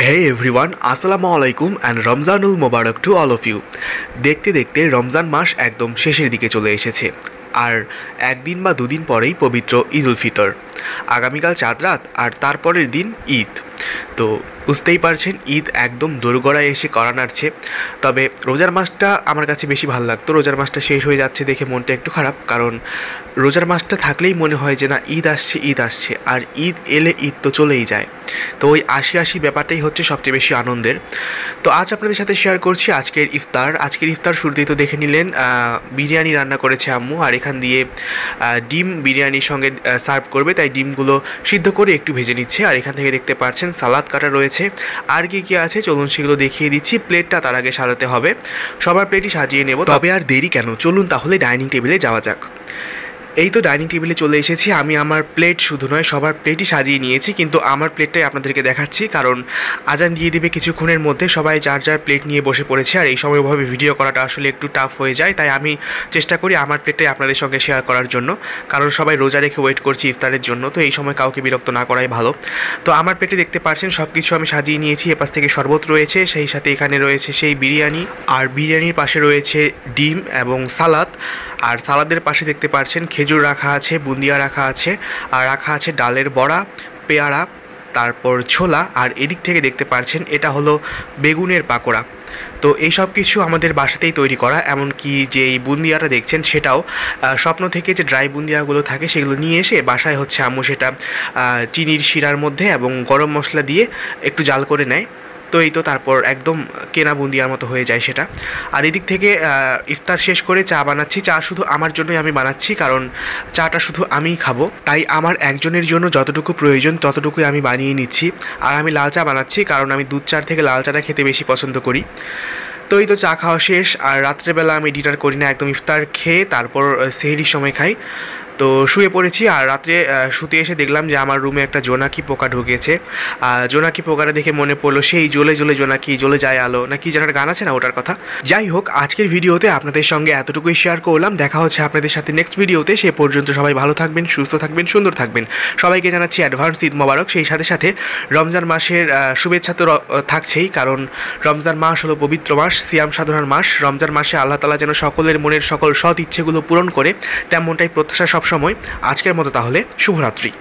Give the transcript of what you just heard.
Hey everyone, আসসালামু আলাইকুম and রমজানুল মোবারক টু অল অফ ইউ। দেখতে দেখতে রমজান মাস একদম শেষের দিকে চলে এসেছে, আর একদিন বা দুদিন পরেই পবিত্র ঈদ উল ফিতর। আগামীকাল চাঁদ রাত আর তারপরের দিন ঈদ। তো বুঝতেই পারছেন, ঈদ একদম দোরগোড়ায় এসে কড়া নাড়ছে। তবে রোজার মাসটা আমার কাছে বেশি ভালো লাগতো। রোজার মাসটা শেষ হয়ে যাচ্ছে দেখে মনটা একটু খারাপ, কারণ রোজার মাসটা থাকলেই মনে হয় যে না, ঈদ আসছে, আর ঈদ এলে ঈদ তো চলেই যায়। তো ওই আশি ব্যাপারটাই হচ্ছে সবচেয়ে বেশি আনন্দের। তো আজ আপনাদের সাথে শেয়ার করছি আজকের ইফতার শুরুতেই তো দেখে নিলেন, বিরিয়ানি রান্না করেছে আম্মু, আর এখান দিয়ে ডিম বিরিয়ানির সঙ্গে সার্ভ করবে, তাই ডিমগুলো সিদ্ধ করে একটু ভেজে নিচ্ছে। আর এখান থেকে দেখতে পাচ্ছেন সালাদ কাটা রয়েছে। আর কি আছে চলুন সেগুলো দেখিয়ে দিচ্ছি। প্লেটটা তার আগে সাজাতে হবে, সবার প্লেটই সাজিয়ে নেব। তবে আর দেরি কেন, চলুন তাহলে ডাইনিং টেবিলে যাওয়া যাক। এই তো ডাইনিং টেবিলে চলে এসেছি। আমি আমার প্লেট শুধু নয়, সবার প্লেটই সাজিয়ে নিয়েছি, কিন্তু আমার প্লেটটাই আপনাদেরকে দেখাচ্ছি, কারণ আজান দিয়ে দিবে কিছুক্ষণের মধ্যে। সবাই যার যার প্লেট নিয়ে বসে পড়েছে, আর এই সময়ভাবে ভিডিও করাটা আসলে একটু টাফ হয়ে যায়, তাই আমি চেষ্টা করি আমার প্লেটটাই আপনাদের সঙ্গে শেয়ার করার জন্য, কারণ সবাই রোজা রেখে ওয়েট করছি ইফতারের জন্য। তো এই সময় কাউকে বিরক্ত না করাই ভালো। তো আমার প্লেটে দেখতে পাচ্ছেন সব কিছু আমি সাজিয়ে নিয়েছি। এপাশ থেকে শরবত রয়েছে, সেই সাথে এখানে রয়েছে সেই বিরিয়ানি, আর বিরিয়ানির পাশে রয়েছে ডিম এবং সালাদ। আর সালাদের পাশে দেখতে পাচ্ছেন খেজুর রাখা আছে, বুন্দিয়া রাখা আছে, আর রাখা আছে ডালের বড়া, পেয়ারা, তারপর ছোলা। আর এদিক থেকে দেখতে পাচ্ছেন এটা হলো বেগুনের পাকোড়া। তো এই সব কিছু আমাদের বাসাতেই তৈরি করা, এমনকি যে এই বুন্দিয়াটা দেখছেন সেটাও স্বপ্ন থেকে যে ড্রাই বুন্দিয়াগুলো থাকে সেগুলো নিয়ে এসে বাসায় হচ্ছে আম্মু সেটা চিনির শিরার মধ্যে এবং গরম মশলা দিয়ে একটু জাল করে নেয়। তো এই তো তারপর একদম কেনা বুন্দিয়ার মতো হয়ে যায় সেটা। আর এদিক থেকে ইফতার শেষ করে চা বানাচ্ছি। চা শুধু আমার জন্যই আমি বানাচ্ছি, কারণ চাটা শুধু আমিই খাবো, তাই আমার একজনের জন্য যতটুকু প্রয়োজন ততটুকুই আমি বানিয়ে নিচ্ছি। আর আমি লাল চা বানাচ্ছি, কারণ আমি দুধ চার থেকে লাল চাটা খেতে বেশি পছন্দ করি। তো এই তো চা খাওয়া শেষ, আর রাত্রেবেলা আমি ডিনার করি না, একদম ইফতার খেয়ে তারপর সেহরির সময় খাই। তো শুয়ে পড়েছি, আর রাত্রে শুতে এসে দেখলাম যে আমার রুমে একটা জোনাকি পোকা ঢুকেছে। জোনাকি পোকাটা দেখে মনে পড়লো সেই জ্বলে জোনাকি জ্বলে যায় আলো, না কি যেন একটা গান আছে না, ওটার কথা। যাই হোক, আজকের ভিডিওতে আপনাদের সঙ্গে এতটুকুই শেয়ার করলাম। দেখা হচ্ছে আপনাদের সাথে নেক্সট ভিডিওতে। সে পর্যন্ত সবাই ভালো থাকবেন, সুস্থ থাকবেন, সুন্দর থাকবেন। সবাইকে জানাচ্ছি অ্যাডভান্স ঈদ মোবারক। সেই সাথে সাথে রমজান মাসের শুভেচ্ছা তো থাকছেই, কারণ রমজান মাস হলো পবিত্র মাস, সিয়াম সাধনার মাস। রমজান মাসে আল্লাহ তাআলা যেন সকলের মনের সকল সৎ ইচ্ছেগুলো পূরণ করে, তেমনটাই প্রত্যাশা সবসময়। আজকের মতো তাহলে শুভরাত্রি।